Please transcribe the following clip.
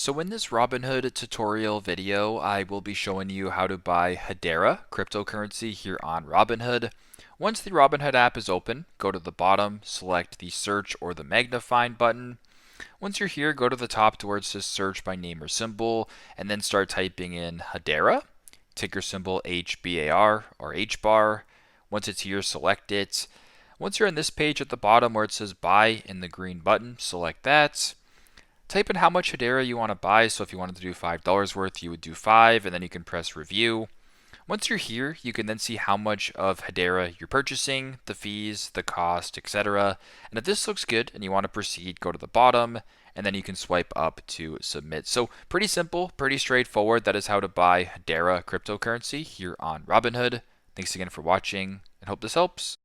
So in this Robinhood tutorial video, I will be showing you how to buy Hedera cryptocurrency here on Robinhood. Once the Robinhood app is open, go to the bottom, select the search or the magnifying button. Once you're here, go to the top to where it says search by name or symbol, and then start typing in Hedera, ticker symbol HBAR or HBAR. Once it's here, select it. Once you're on this page at the bottom where it says buy in the green button, select that. Type in how much Hedera you want to buy. So if you wanted to do $5 worth, you would do 5, and then you can press review. Once you're here, you can then see how much of Hedera you're purchasing, the fees, the cost, etc. And if this looks good and you want to proceed, go to the bottom, and then you can swipe up to submit. So pretty simple, pretty straightforward. That is how to buy Hedera cryptocurrency here on Robinhood. Thanks again for watching, and hope this helps.